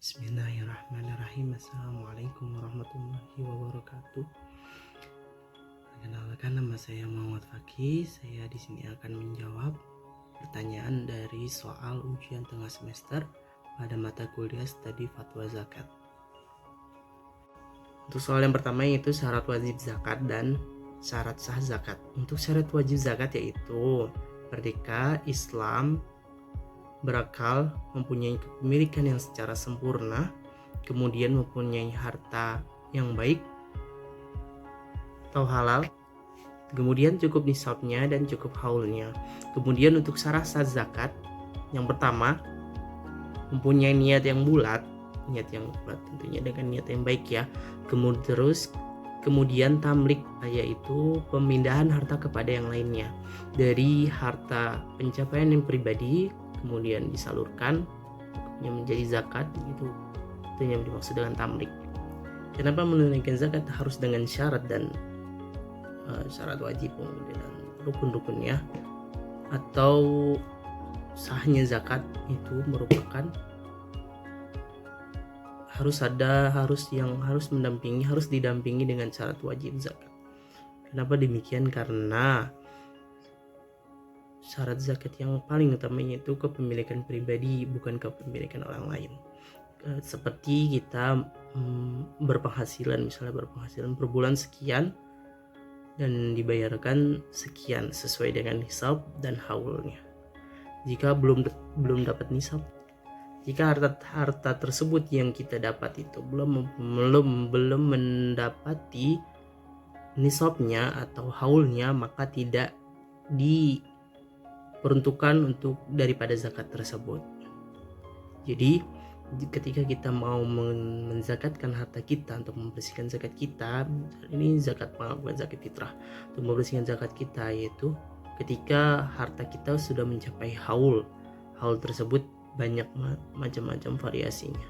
Bismillahirrahmanirrahim. Assalamualaikum warahmatullahi wabarakatuh. Perkenalkan, nama saya Muhammad Fakih. Saya di sini akan menjawab pertanyaan dari soal ujian tengah semester pada mata kuliah studi fatwa zakat. Untuk soal yang pertama yaitu syarat wajib zakat dan syarat sah zakat. Untuk syarat wajib zakat yaitu merdeka, Islam, berakal, mempunyai kepemilikan yang secara sempurna, kemudian mempunyai harta yang baik atau halal, kemudian cukup nisabnya dan cukup haulnya. Kemudian untuk syarat sah zakat, yang pertama mempunyai niat yang bulat tentunya dengan niat yang baik ya. Kemudian tamlik, yaitu pemindahan harta kepada yang lainnya dari harta pencapaian yang pribadi kemudian disalurkan yang menjadi zakat, itu yang dimaksud dengan tamlik. Kenapa menunaikan zakat harus dengan syarat dan syarat wajib dan rukun-rukunnya, atau sahnya zakat itu merupakan harus didampingi dengan syarat wajib zakat. Kenapa demikian? Karena syarat zakat yang paling utamanya itu kepemilikan pribadi, bukan kepemilikan orang lain. Seperti kita berpenghasilan per bulan sekian dan dibayarkan sekian sesuai dengan nisab dan haulnya. Jika belum dapat nisab, jika harta tersebut yang kita dapat itu belum mendapati nisabnya atau haulnya, maka tidak diperuntukkan untuk daripada zakat tersebut. Jadi ketika kita mau menzakatkan harta kita untuk membersihkan zakat kita, ini zakat mal bukan zakat fitrah, untuk membersihkan zakat kita, yaitu ketika harta kita sudah mencapai haul tersebut banyak macam-macam variasinya.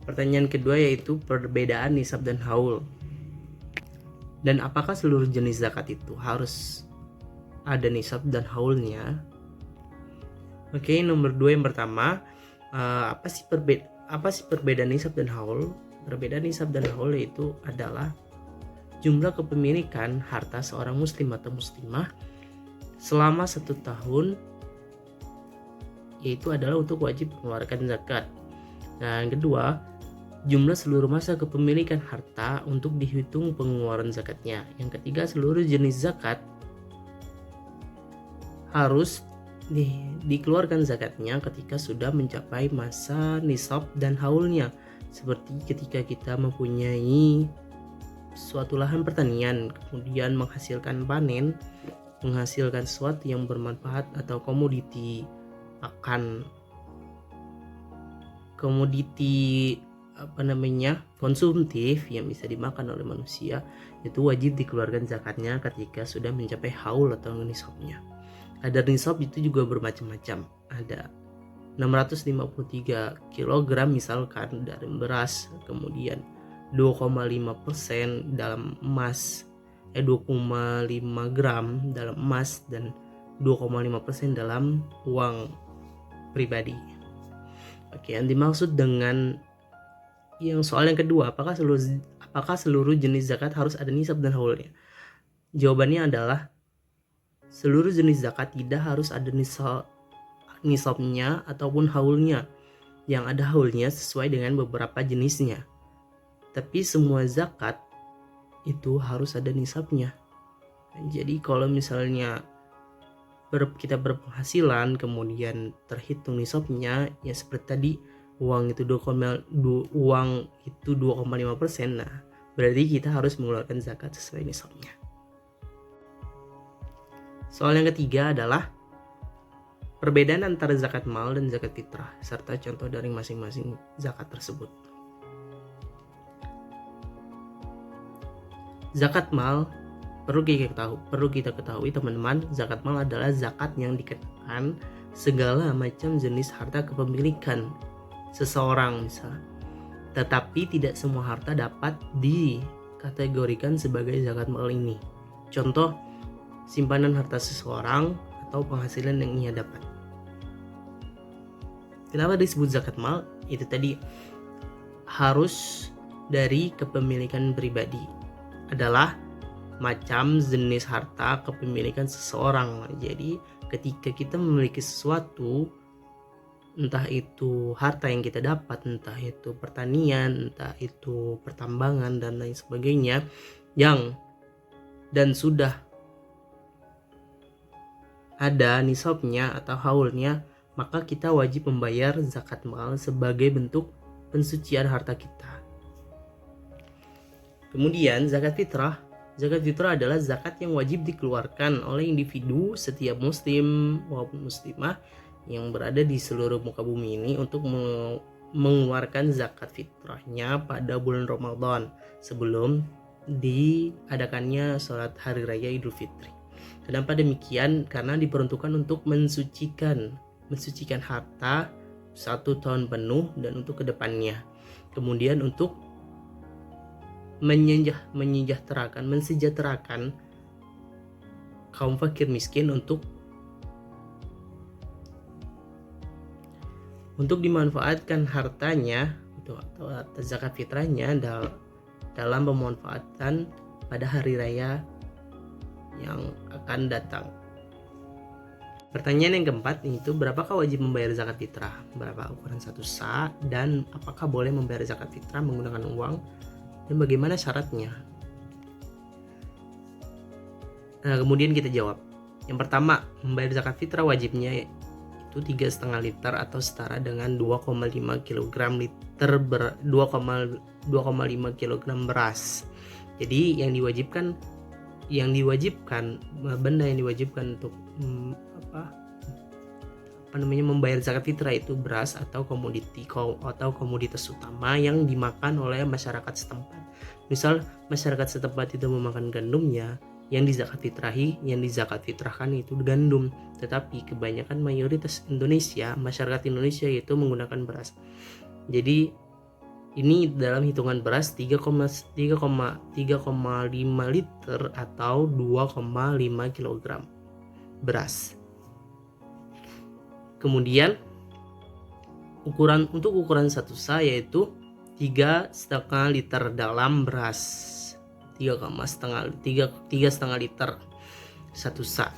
Pertanyaan kedua yaitu perbedaan nisab dan haul. Dan apakah seluruh jenis zakat itu harus ada nisab dan haulnya? Oke, nomor 2 yang pertama, apa sih perbedaan nisab dan haul? Perbedaan nisab dan haul itu adalah jumlah kepemilikan harta seorang muslim atau muslimah selama 1 tahun, yaitu adalah untuk wajib mengeluarkan zakat. Nah, yang kedua, jumlah seluruh masa kepemilikan harta untuk dihitung pengeluaran zakatnya. Yang ketiga, seluruh jenis zakat harus dikeluarkan zakatnya ketika sudah mencapai masa nisab dan haulnya. Seperti ketika kita mempunyai suatu lahan pertanian, kemudian menghasilkan panen, menghasilkan sesuatu yang bermanfaat atau komoditi konsumtif yang bisa dimakan oleh manusia, itu wajib dikeluarkan zakatnya ketika sudah mencapai haul atau nisabnya. Kadar nisab itu juga bermacam-macam. Ada 653 kg misalkan dari beras, kemudian 2,5% dalam emas, 2,5 gram dalam emas, dan 2,5% dalam uang pribadi. Oke, yang dimaksud dengan yang soal yang kedua, apakah seluruh jenis zakat harus ada nisab dan haulnya? Jawabannya adalah seluruh jenis zakat tidak harus ada nisabnya ataupun haulnya. Yang ada haulnya sesuai dengan beberapa jenisnya. Tapi semua zakat itu harus ada nisabnya. Jadi kalau misalnya kita berpenghasilan kemudian terhitung nisabnya, ya seperti tadi, uang itu 2,5%, nah berarti kita harus mengeluarkan zakat sesuai nisabnya. Soal yang ketiga adalah perbedaan antara zakat mal dan zakat fitrah serta contoh dari masing-masing zakat tersebut. Zakat mal perlu kita ketahui teman-teman, zakat mal adalah zakat yang dikenakan segala macam jenis harta kepemilikan seseorang misalnya. Tetapi tidak semua harta dapat dikategorikan sebagai zakat mal ini. Contoh, simpanan harta seseorang atau penghasilan yang ia dapat. Kenapa disebut zakat mal? Itu tadi harus dari kepemilikan pribadi, adalah macam jenis harta kepemilikan seseorang. Jadi ketika kita memiliki sesuatu, entah itu harta yang kita dapat, entah itu pertanian, entah itu pertambangan dan lain sebagainya, dan sudah ada nisabnya atau haulnya, maka kita wajib membayar zakat mal sebagai bentuk pensucian harta kita. Kemudian zakat fitrah. Zakat fitrah adalah zakat yang wajib dikeluarkan oleh individu setiap muslim maupun muslimah yang berada di seluruh muka bumi ini untuk mengeluarkan zakat fitrahnya pada bulan Ramadan sebelum diadakannya sholat hari raya Idul Fitri. Kenapa demikian? Karena diperuntukkan untuk mensucikan harta 1 tahun penuh dan untuk kedepannya. Kemudian untuk mensejahterakan kaum fakir miskin untuk dimanfaatkan hartanya atau zakat fitrahnya dalam pemanfaatan pada hari raya yang akan datang. Pertanyaan yang keempat itu, berapakah wajib membayar zakat fitrah? Berapa ukuran 1 sa? Dan apakah boleh membayar zakat fitrah menggunakan uang? Dan bagaimana syaratnya? Nah, kemudian kita jawab. Yang pertama, membayar zakat fitrah wajibnya itu 3,5 liter atau setara dengan 2,5 kg beras. Jadi benda yang diwajibkan untuk membayar zakat fitrah itu beras atau komoditas utama yang dimakan oleh masyarakat setempat. Misal masyarakat setempat itu memakan gandumnya, yang dizakat fitrahkan itu gandum, tetapi kebanyakan mayoritas masyarakat Indonesia itu menggunakan beras. Jadi ini dalam hitungan beras 3,5 liter atau 2,5 kg beras. Kemudian ukuran 1 sa yaitu 3,5 liter dalam beras. 3,5 liter 1 sa.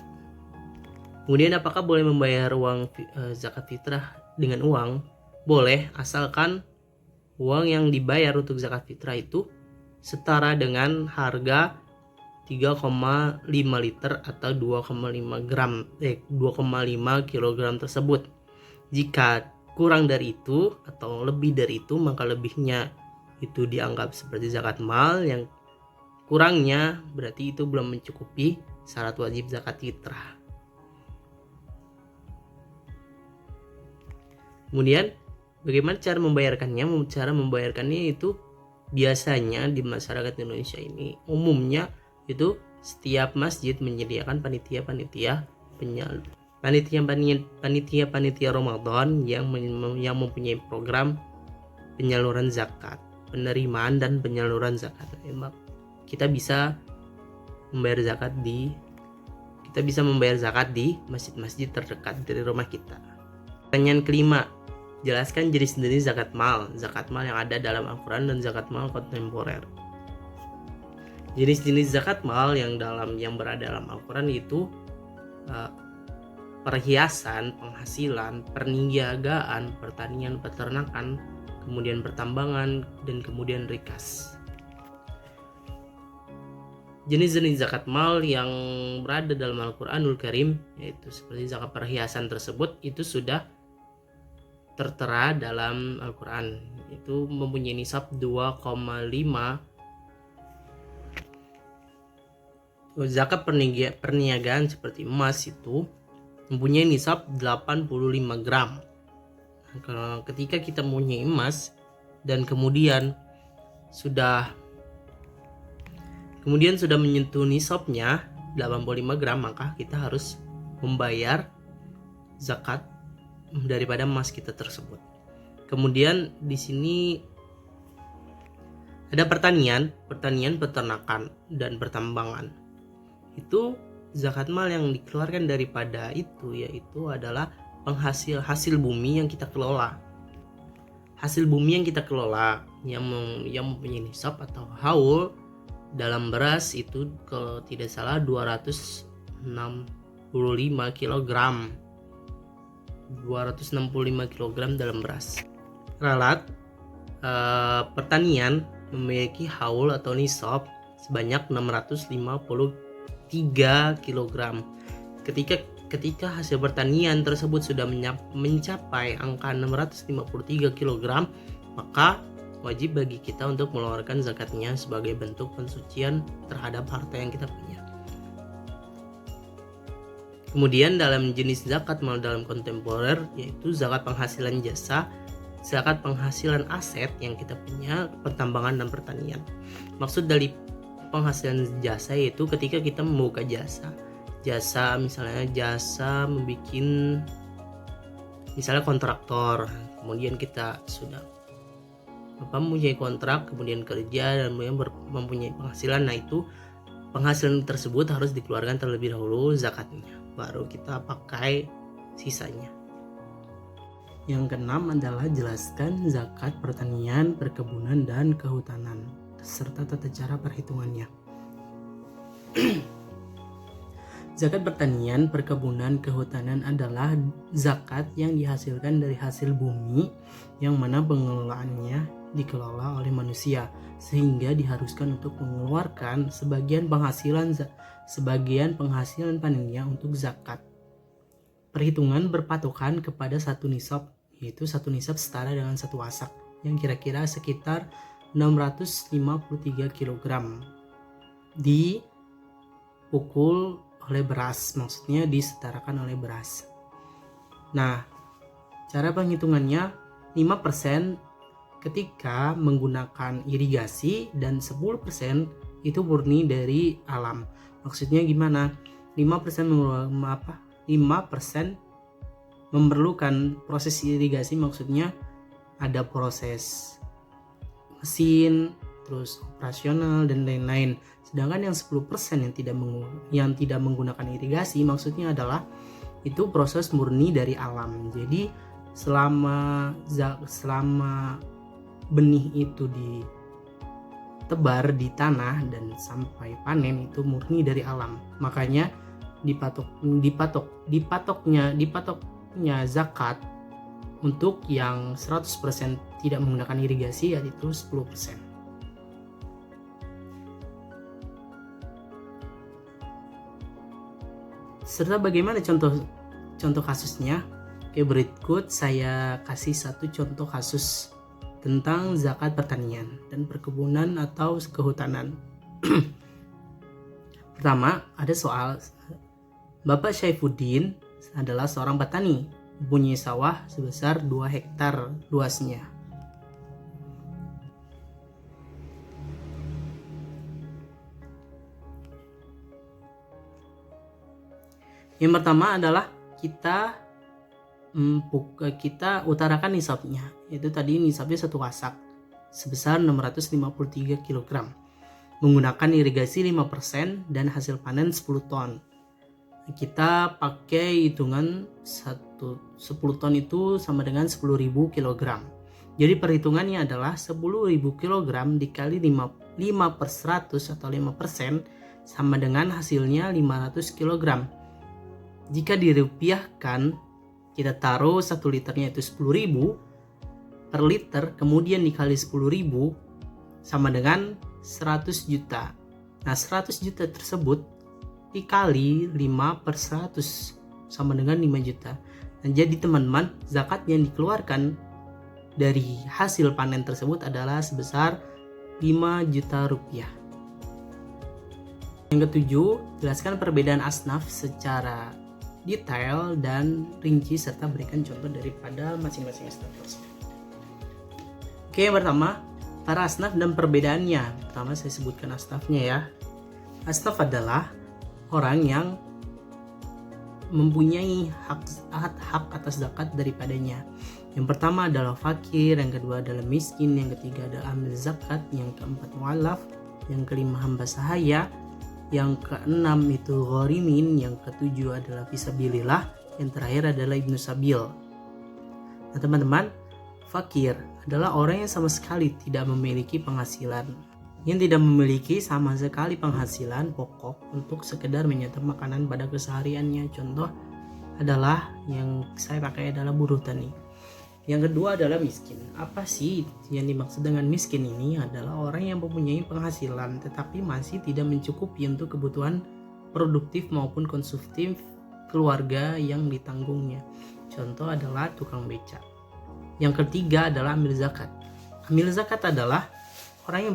Kemudian apakah boleh membayar uang zakat fitrah dengan uang? Boleh, asalkan uang yang dibayar untuk zakat fitrah itu setara dengan harga 3,5 liter atau 2,5 kg tersebut. Jika kurang dari itu atau lebih dari itu, maka lebihnya itu dianggap seperti zakat mal, yang kurangnya berarti itu belum mencukupi syarat wajib zakat fitrah. Kemudian bagaimana cara membayarkannya? Cara membayarkannya itu biasanya di masyarakat Indonesia ini umumnya itu setiap masjid menyediakan panitia Ramadan yang mempunyai program penyaluran zakat, penerimaan dan penyaluran zakat. Kita bisa membayar zakat di masjid-masjid terdekat dari rumah kita. Pertanyaan kelima, jelaskan jenis-jenis zakat mal yang ada dalam Al-Quran dan zakat mal kontemporer. Jenis-jenis zakat mal yang berada dalam Al-Quran itu perhiasan, penghasilan, perniagaan, pertanian, peternakan, kemudian pertambangan, dan kemudian rikas. Jenis-jenis zakat mal yang berada dalam Al-Quranul Karim, yaitu seperti zakat perhiasan tersebut, itu sudah tertera dalam Al-Quran. Itu mempunyai nisab 2,5. Zakat perniagaan seperti emas itu mempunyai nisab 85 gram. Ketika kita mempunyai emas dan kemudian sudah menyentuh nisabnya 85 gram, maka kita harus membayar zakat daripada emas kita tersebut. Kemudian di sini ada pertanian, peternakan, dan pertambangan. Itu zakat mal yang dikeluarkan daripada itu yaitu adalah hasil bumi yang kita kelola. Hasil bumi yang kita kelola yang mempunyai nisab atau haul dalam beras itu kalau tidak salah 265 kg. 265 kg dalam beras. Ralat pertanian memiliki haul atau nisab sebanyak 653 kg. Ketika hasil pertanian tersebut sudah mencapai angka 653 kg, maka wajib bagi kita untuk mengeluarkan zakatnya sebagai bentuk pensucian terhadap harta yang kita punya. Kemudian dalam jenis zakat dalam kontemporer yaitu zakat penghasilan jasa, zakat penghasilan aset yang kita punya, pertambangan dan pertanian. Maksud dari penghasilan jasa yaitu ketika kita membuka jasa misalnya jasa membuat misalnya kontraktor, kemudian kita sudah mempunyai kontrak, kemudian kerja dan mempunyai penghasilan. Nah itu penghasilan tersebut harus dikeluarkan terlebih dahulu zakatnya, baru kita pakai sisanya. Yang keenam adalah jelaskan zakat pertanian, perkebunan, dan kehutanan serta tata cara perhitungannya. Zakat pertanian, perkebunan, kehutanan adalah zakat yang dihasilkan dari hasil bumi yang mana pengelolaannya dikelola oleh manusia sehingga diharuskan untuk mengeluarkan sebagian penghasilan panennya untuk zakat. Perhitungan berpatokan kepada satu nisab, yaitu satu nisab setara dengan satu wasak yang kira-kira sekitar 653 kg dipukul oleh beras, maksudnya disetarakan oleh beras. Nah, cara penghitungannya 5% ketika menggunakan irigasi dan 10% itu murni dari alam. Maksudnya gimana? 5% memerlukan proses irigasi, maksudnya ada proses mesin, terus operasional dan lain-lain. Sedangkan yang 10% yang tidak menggunakan irigasi maksudnya adalah itu proses murni dari alam. Jadi selama benih itu ditebar di tanah dan sampai panen itu murni dari alam. Makanya dipatoknya zakat untuk yang 100% tidak menggunakan irigasi yaitu 10%. Serta bagaimana contoh kasusnya? Oke, berikut saya kasih satu contoh kasus tentang zakat pertanian dan perkebunan atau kehutanan. Pertama, ada soal Bapak Syaifuddin adalah seorang petani, mempunyai sawah sebesar 2 hektar luasnya. Yang pertama adalah kita utarakan nisabnya, yaitu tadi nisabnya satu wasak sebesar 653 kg menggunakan irigasi 5% dan hasil panen 10 ton. Kita pakai hitungan 10 ton itu sama dengan 10.000 kg. Jadi perhitungannya adalah 10.000 kg dikali 5/100 atau 5% sama dengan hasilnya 500 kg. Jika dirupiahkan, kita taruh 1 liternya itu 10.000 per liter, kemudian dikali 10.000 sama dengan 100 juta. Nah, 100 juta tersebut dikali 5/100 sama dengan 5 juta. Nah, jadi teman-teman, zakat yang dikeluarkan dari hasil panen tersebut adalah sebesar 5 juta rupiah. Yang ketujuh, jelaskan perbedaan asnaf secara detail dan rinci serta berikan contoh daripada masing-masing asnaf tersebut. Oke, yang pertama, para asnaf dan perbedaannya. Pertama saya sebutkan asnafnya ya. Asnaf adalah orang yang mempunyai hak atas zakat daripadanya. Yang pertama adalah fakir, yang kedua adalah miskin, yang ketiga adalah amil zakat, yang keempat mu'alaf, yang kelima hamba sahaya, yang keenam itu ghorimin, yang ketujuh adalah fisabilillah, Yang terakhir adalah Ibnu Sabil. Nah teman-teman, fakir adalah orang yang sama sekali tidak memiliki penghasilan, yang tidak memiliki sama sekali penghasilan pokok untuk sekedar menyantap makanan pada kesehariannya. Contoh adalah yang saya pakai adalah buruh tani. Yang kedua adalah miskin. Apa sih yang dimaksud dengan miskin ini? Adalah orang yang mempunyai penghasilan tetapi masih tidak mencukupi untuk kebutuhan produktif maupun konsumtif keluarga yang ditanggungnya. Contoh adalah tukang beca. Yang ketiga adalah amil zakat. Amil zakat adalah orang yang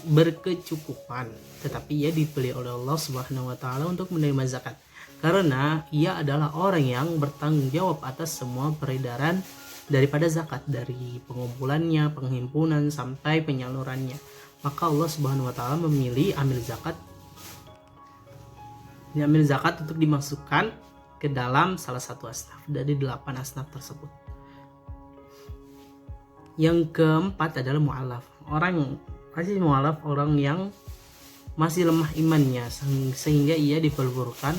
berkecukupan tetapi ia dipilih oleh Allah Subhanahu wa taala untuk menerima zakat karena ia adalah orang yang bertanggung jawab atas semua peredaran daripada zakat, dari pengumpulannya, penghimpunan sampai penyalurannya. Maka Allah Subhanahu wa taala memilih amil zakat untuk dimasukkan ke dalam salah satu asnaf dari 8 asnaf tersebut. Yang keempat adalah mu'alaf. Orang yang masih lemah imannya sehingga ia diperlukan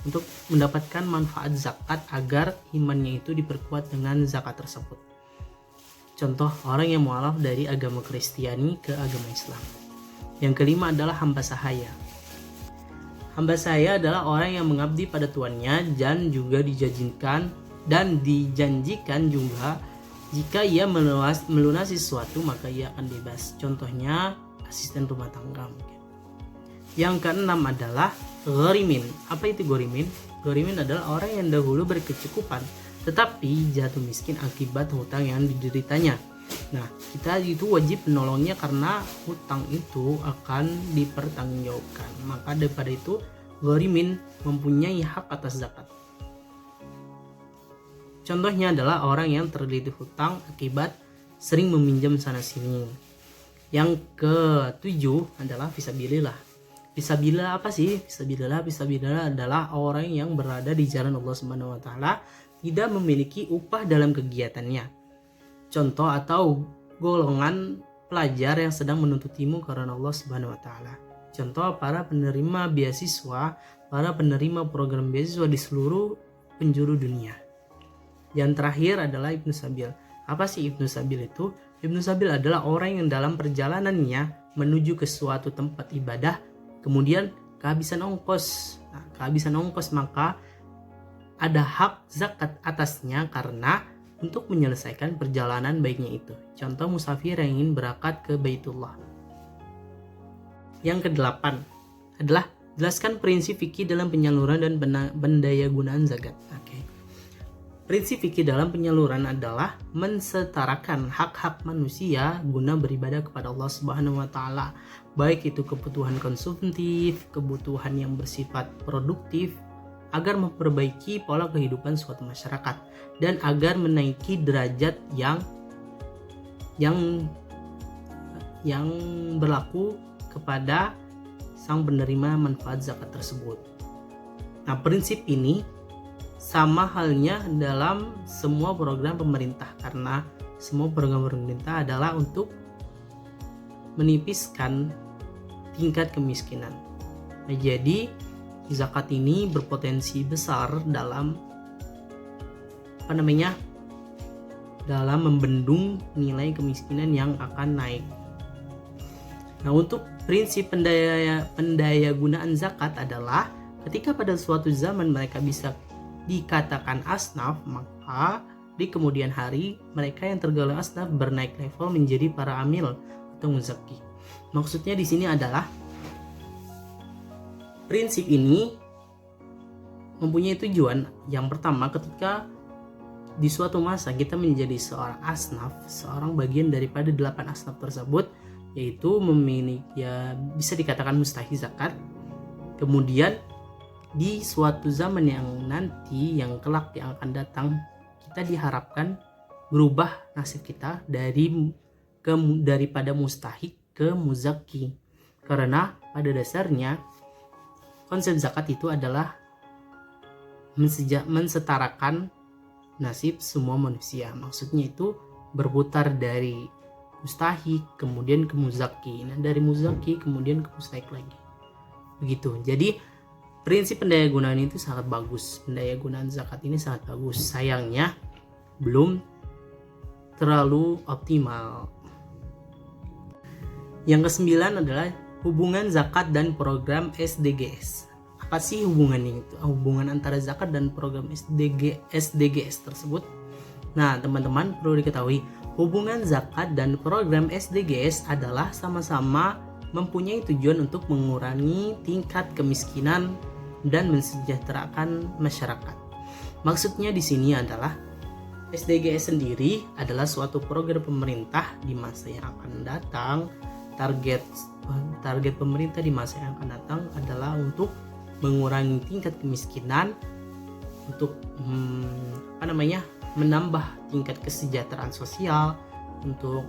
untuk mendapatkan manfaat zakat agar imannya itu diperkuat dengan zakat tersebut. Contoh orang yang mu'alaf dari agama Kristiani ke agama Islam. Yang kelima adalah hamba sahaya. Hamba sahaya adalah orang yang mengabdi pada tuannya dan juga dijanjikan juga jika ia melunasi sesuatu maka ia akan bebas. Contohnya asisten rumah tangga mungkin. Yang keenam adalah gharimin. Apa itu gharimin? Gharimin adalah orang yang dahulu berkecukupan tetapi jatuh miskin akibat hutang yang dideritanya. Nah, kita itu wajib menolongnya karena hutang itu akan dipertanggungjawabkan. Maka daripada itu, gharimin mempunyai hak atas zakat. Contohnya adalah orang yang terlilit hutang akibat sering meminjam sana sini. Yang ketujuh adalah fisabilillah. Fisabilillah apa sih? Fisabilillah adalah orang yang berada di jalan Allah Subhanahu wa taala, tidak memiliki upah dalam kegiatannya. Contoh atau golongan pelajar yang sedang menuntut ilmu karena Allah Subhanahu wa taala. Contoh para penerima beasiswa, para penerima program beasiswa di seluruh penjuru dunia. Yang terakhir adalah Ibnu Sabil. Apa sih Ibnu Sabil itu? Ibnu Sabil adalah orang yang dalam perjalanannya menuju ke suatu tempat ibadah kemudian kehabisan ongkos. Nah, kehabisan ongkos maka ada hak zakat atasnya karena untuk menyelesaikan perjalanan baiknya itu. Contoh musafir yang ingin berangkat ke Baitullah. Yang kedelapan adalah jelaskan prinsip fikih dalam penyaluran dan pendayagunaan zakat. Prinsip fikih dalam penyaluran adalah mensetarakan hak-hak manusia guna beribadah kepada Allah Subhanahu wa taala, baik itu kebutuhan konsumtif, kebutuhan yang bersifat produktif, agar memperbaiki pola kehidupan suatu masyarakat dan agar menaiki derajat yang berlaku kepada sang penerima manfaat zakat tersebut. Nah, prinsip ini sama halnya dalam semua program pemerintah karena semua program pemerintah adalah untuk menipiskan tingkat kemiskinan. Nah, jadi zakat ini berpotensi besar dalam dalam membendung nilai kemiskinan yang akan naik. Nah, untuk prinsip pendayagunaan zakat adalah ketika pada suatu zaman mereka bisa dikatakan asnaf, maka di kemudian hari mereka yang tergolong asnaf bernaik level menjadi para amil atau muzaki. Maksudnya di sini adalah prinsip ini mempunyai tujuan. Yang pertama, ketika di suatu masa kita menjadi seorang asnaf, seorang bagian daripada 8 asnaf tersebut, yaitu memiliki bisa dikatakan mustahil zakat. Kemudian di suatu zaman yang nanti, yang kelak yang akan datang, kita diharapkan berubah nasib kita daripada mustahik ke muzaki. Karena pada dasarnya konsep zakat itu adalah mensetarakan nasib semua manusia. Maksudnya itu berputar dari mustahik kemudian ke muzaki. Nah, dari muzaki kemudian ke mustahik lagi. Begitu. Jadi prinsip pendayagunaan itu sangat bagus. Pendayagunaan zakat ini sangat bagus. Sayangnya belum terlalu optimal. Yang kesembilan adalah hubungan zakat dan program SDGs. Apa sih hubungannya itu? Hubungan antara zakat dan program SDGs tersebut. Nah, teman-teman perlu diketahui, hubungan zakat dan program SDGs adalah sama-sama mempunyai tujuan untuk mengurangi tingkat kemiskinan dan mensejahterakan masyarakat. Maksudnya di sini adalah SDGs sendiri adalah suatu program pemerintah di masa yang akan datang. Target pemerintah di masa yang akan datang adalah untuk mengurangi tingkat kemiskinan, untuk menambah tingkat kesejahteraan sosial, untuk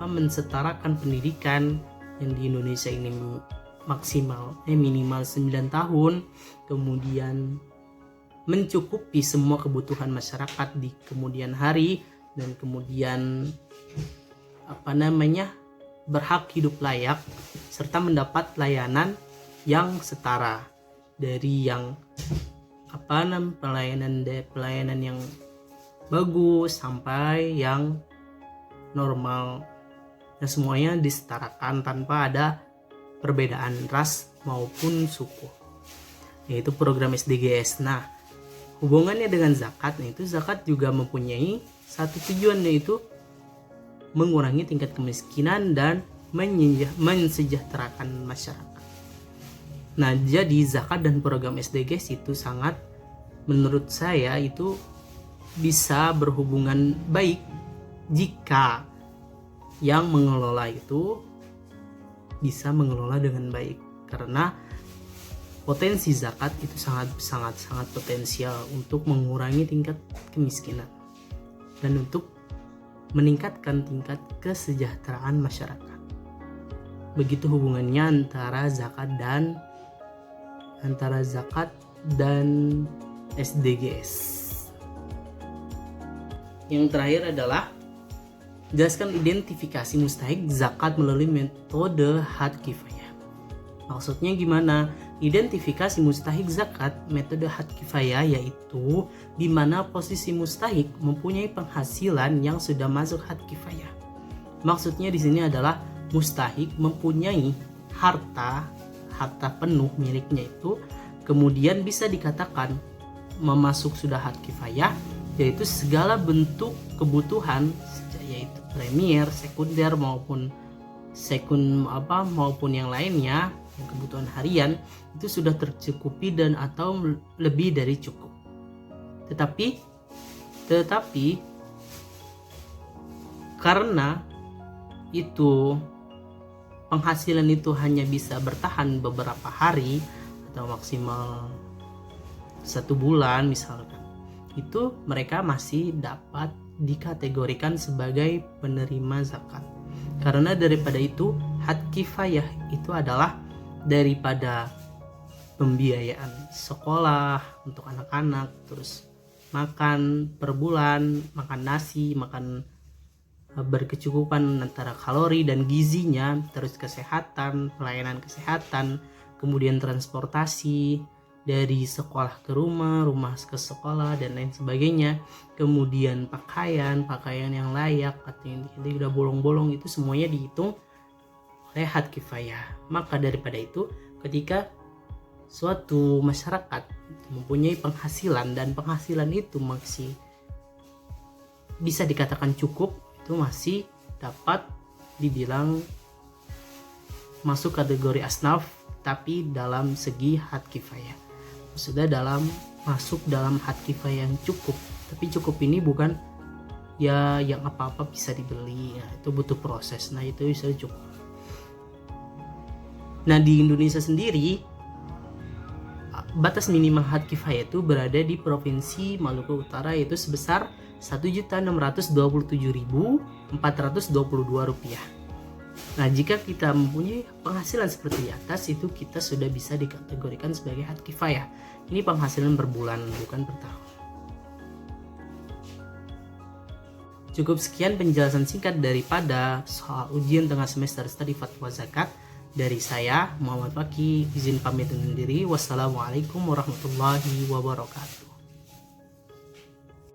mensetarakan pendidikan yang di Indonesia ini minimal 9 tahun, kemudian mencukupi semua kebutuhan masyarakat di kemudian hari, dan kemudian berhak hidup layak serta mendapat layanan yang setara, dari yang pelayanan yang bagus sampai yang normal, dan semuanya disetarakan tanpa ada perbedaan ras maupun suku, yaitu program SDGs. Nah, hubungannya dengan zakat, itu zakat juga mempunyai satu tujuan, yaitu mengurangi tingkat kemiskinan dan mensejahterakan masyarakat. Nah, jadi zakat dan program SDGs itu sangat, menurut saya itu bisa berhubungan baik jika yang mengelola itu bisa mengelola dengan baik, karena potensi zakat itu sangat potensial untuk mengurangi tingkat kemiskinan dan untuk meningkatkan tingkat kesejahteraan masyarakat. Begitu hubungannya antara zakat dan SDGs. Yang terakhir adalah jelaskan identifikasi mustahik zakat melalui metode had kifayah. Maksudnya gimana? Identifikasi mustahik zakat metode had kifayah yaitu di mana posisi mustahik mempunyai penghasilan yang sudah masuk had kifayah. Maksudnya di sini adalah mustahik mempunyai harta penuh miliknya itu, kemudian bisa dikatakan memasuk sudah had kifayah, yaitu segala bentuk kebutuhan, yaitu premier, sekunder maupun yang lainnya, kebutuhan harian itu sudah tercukupi dan atau lebih dari cukup. Tetapi karena itu penghasilan itu hanya bisa bertahan beberapa hari atau maksimal 1 bulan misalkan, itu mereka masih dapat dikategorikan sebagai penerima zakat. Karena daripada itu, had kifayah itu adalah daripada pembiayaan sekolah untuk anak-anak, terus makan per bulan, makan nasi, makan berkecukupan antara kalori dan gizinya, terus kesehatan, pelayanan kesehatan, kemudian transportasi dari sekolah ke rumah ke sekolah dan lain sebagainya, kemudian pakaian yang layak atau yang tidak bolong-bolong, itu semuanya dihitung oleh had kifayah. Maka daripada itu, ketika suatu masyarakat mempunyai penghasilan dan penghasilan itu masih bisa dikatakan cukup, itu masih dapat dibilang masuk kategori asnaf, tapi dalam segi had kifayah. Sudah masuk dalam had kifayah yang cukup, tapi cukup ini bukan ya yang apa-apa bisa dibeli, itu butuh proses. Nah, itu bisa cukup. Nah, di Indonesia sendiri batas minimal had kifayah itu berada di Provinsi Maluku Utara, yaitu sebesar Rp1.627.422. Nah, jika kita mempunyai penghasilan seperti di atas, itu kita sudah bisa dikategorikan sebagai had kifayah. Ini penghasilan per bulan, bukan per tahun. Cukup sekian penjelasan singkat daripada soal ujian tengah semester studi fatwa zakat. Dari saya Muhammad Fakih izin pamit undur diri. Wassalamualaikum warahmatullahi wabarakatuh.